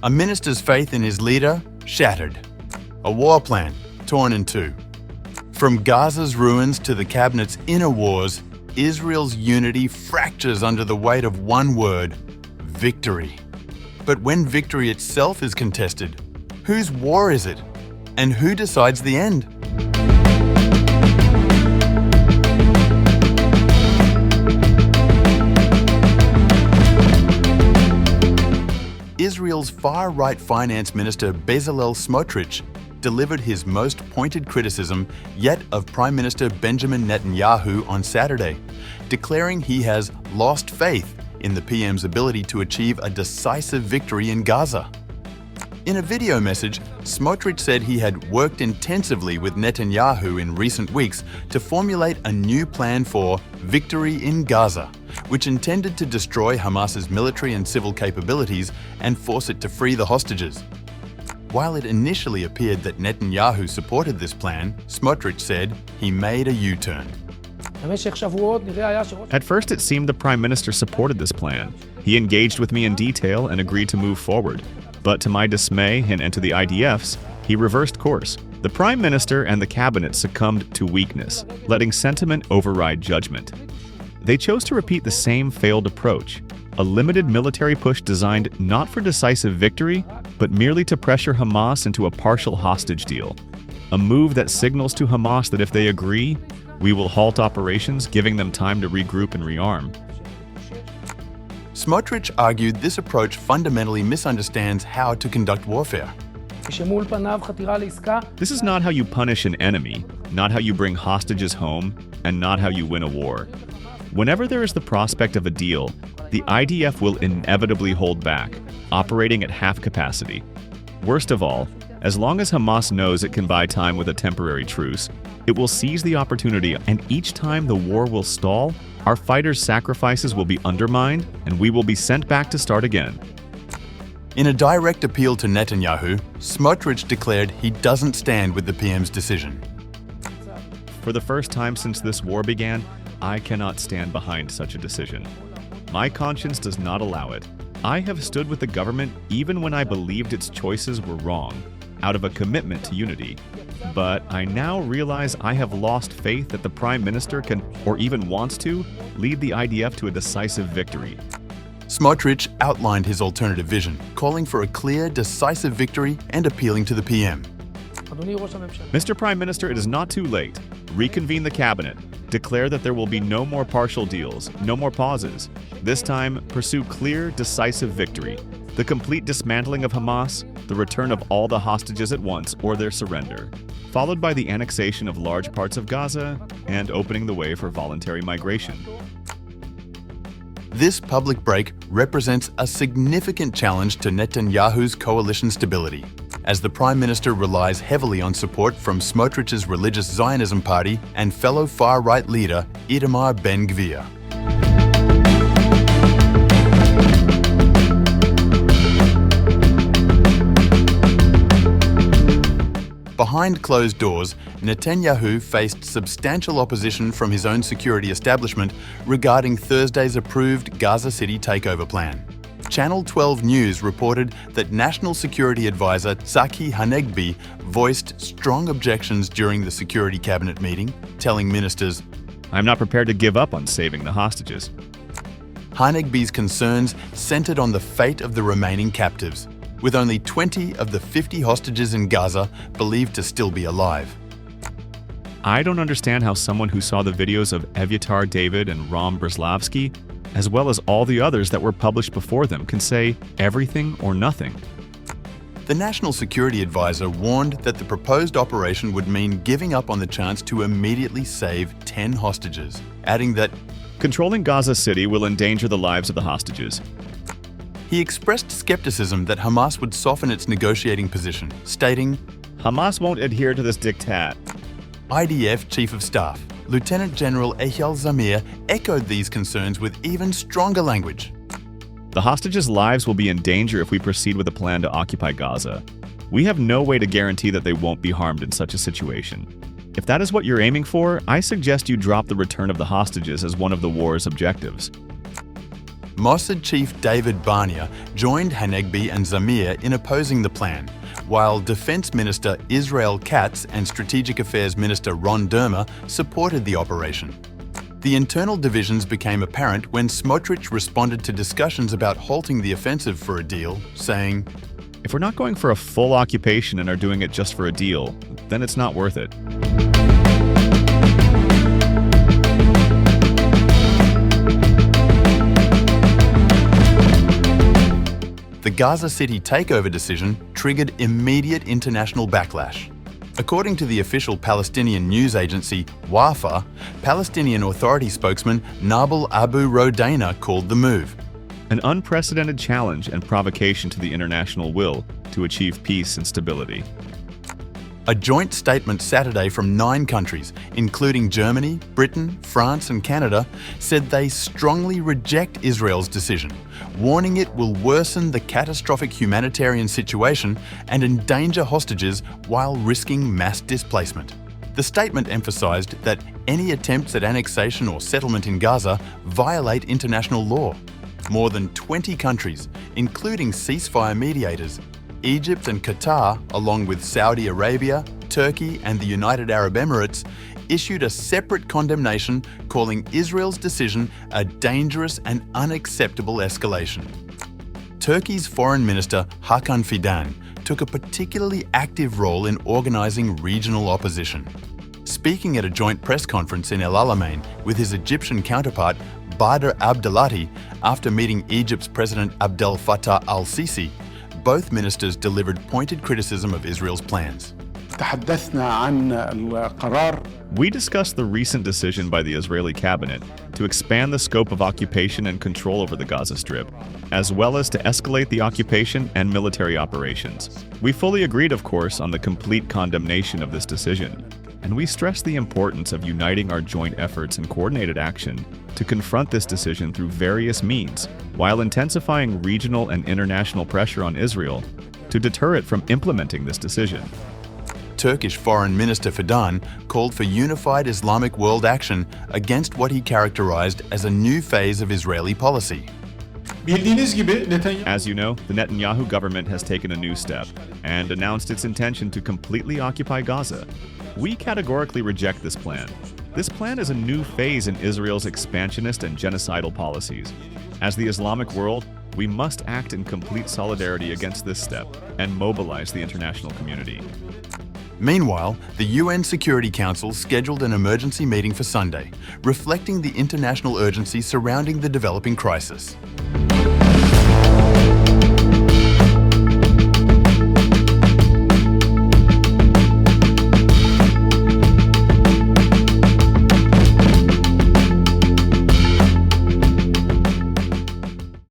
A minister's faith in his leader shattered. A war plan torn in two. From Gaza's ruins to the cabinet's inner wars, Israel's unity fractures under the weight of one word: victory. But when victory itself is contested, whose war is it? And who decides the end? Israel's far-right Finance Minister Bezalel Smotrich delivered his most pointed criticism yet of Prime Minister Benjamin Netanyahu on Saturday, declaring he has lost faith in the PM's ability to achieve a decisive victory in Gaza. In a video message, Smotrich said he had worked intensively with Netanyahu in recent weeks to formulate a new plan for victory in Gaza, which intended to destroy Hamas's military and civil capabilities and force it to free the hostages. While it initially appeared that Netanyahu supported this plan, Smotrich said he made a U-turn. At first it seemed the Prime Minister supported this plan. He engaged with me in detail and agreed to move forward. But to my dismay and to the IDF's, he reversed course. The Prime Minister and the Cabinet succumbed to weakness, letting sentiment override judgment. They chose to repeat the same failed approach, a limited military push designed not for decisive victory, but merely to pressure Hamas into a partial hostage deal. A move that signals to Hamas that if they agree, we will halt operations, giving them time to regroup and rearm. Smotrich argued this approach fundamentally misunderstands how to conduct warfare. This is not how you punish an enemy, not how you bring hostages home, and not how you win a war. Whenever there is the prospect of a deal, the IDF will inevitably hold back, operating at half capacity. Worst of all, as long as Hamas knows it can buy time with a temporary truce, it will seize the opportunity, and each time the war will stall, our fighters' sacrifices will be undermined, and we will be sent back to start again. In a direct appeal to Netanyahu, Smotrich declared he doesn't stand with the PM's decision. For the first time since this war began, I cannot stand behind such a decision. My conscience does not allow it. I have stood with the government even when I believed its choices were wrong, out of a commitment to unity. But I now realize I have lost faith that the Prime Minister can, or even wants to, lead the IDF to a decisive victory. Smotrich outlined his alternative vision, calling for a clear, decisive victory and appealing to the PM. Mr. Prime Minister, it is not too late. Reconvene the Cabinet. Declare that there will be no more partial deals, no more pauses. This time, pursue clear, decisive victory. The complete dismantling of Hamas, the return of all the hostages at once or their surrender, followed by the annexation of large parts of Gaza and opening the way for voluntary migration. This public break represents a significant challenge to Netanyahu's coalition stability, as the Prime Minister relies heavily on support from Smotrich's religious Zionism party and fellow far-right leader Itamar Ben-Gvir. Behind closed doors, Netanyahu faced substantial opposition from his own security establishment regarding Thursday's approved Gaza City takeover plan. Channel 12 News reported that National Security Advisor Tzachi Hanegbi voiced strong objections during the Security Cabinet meeting, telling ministers, "I'm not prepared to give up on saving the hostages." Hanegbi's concerns centered on the fate of the remaining captives, with only 20 of the 50 hostages in Gaza believed to still be alive. I don't understand how someone who saw the videos of Evyatar David and Ram Brzlavsky, as well as all the others that were published before them, can say everything or nothing. The National Security Advisor warned that the proposed operation would mean giving up on the chance to immediately save 10 hostages, adding that controlling Gaza City will endanger the lives of the hostages. He expressed skepticism that Hamas would soften its negotiating position, stating, Hamas won't adhere to this diktat. IDF Chief of Staff, Lieutenant General Eyal Zamir, echoed these concerns with even stronger language. The hostages' lives will be in danger if we proceed with a plan to occupy Gaza. We have no way to guarantee that they won't be harmed in such a situation. If that is what you're aiming for, I suggest you drop the return of the hostages as one of the war's objectives. Mossad Chief David Barnea joined Hanegbi and Zamir in opposing the plan, while Defense Minister Israel Katz and Strategic Affairs Minister Ron Dermer supported the operation. The internal divisions became apparent when Smotrich responded to discussions about halting the offensive for a deal, saying, "If we're not going for a full occupation and are doing it just for a deal, then it's not worth it." The Gaza City takeover decision triggered immediate international backlash. According to the official Palestinian news agency Wafa, Palestinian Authority spokesman Nabil Abu Rodaina called the move an unprecedented challenge and provocation to the international will to achieve peace and stability. A joint statement Saturday from 9 countries, including Germany, Britain, France and Canada, said they strongly reject Israel's decision, warning it will worsen the catastrophic humanitarian situation and endanger hostages while risking mass displacement. The statement emphasised that any attempts at annexation or settlement in Gaza violate international law. More than 20 countries, including ceasefire mediators, Egypt and Qatar, along with Saudi Arabia, Turkey and the United Arab Emirates, issued a separate condemnation calling Israel's decision a dangerous and unacceptable escalation. Turkey's Foreign Minister Hakan Fidan took a particularly active role in organising regional opposition. Speaking at a joint press conference in El Alamein with his Egyptian counterpart Badr Abdelati after meeting Egypt's President Abdel Fattah al-Sisi, both ministers delivered pointed criticism of Israel's plans. We discussed the recent decision by the Israeli cabinet to expand the scope of occupation and control over the Gaza Strip, as well as to escalate the occupation and military operations. We fully agreed, of course, on the complete condemnation of this decision, and we stressed the importance of uniting our joint efforts and coordinated action to confront this decision through various means, while intensifying regional and international pressure on Israel to deter it from implementing this decision. Turkish Foreign Minister Fidan called for unified Islamic world action against what he characterized as a new phase of Israeli policy. As you know, the Netanyahu government has taken a new step and announced its intention to completely occupy Gaza. We categorically reject this plan. This plan is a new phase in Israel's expansionist and genocidal policies. As the Islamic world, we must act in complete solidarity against this step and mobilize the international community. Meanwhile, the UN Security Council scheduled an emergency meeting for Sunday, reflecting the international urgency surrounding the developing crisis.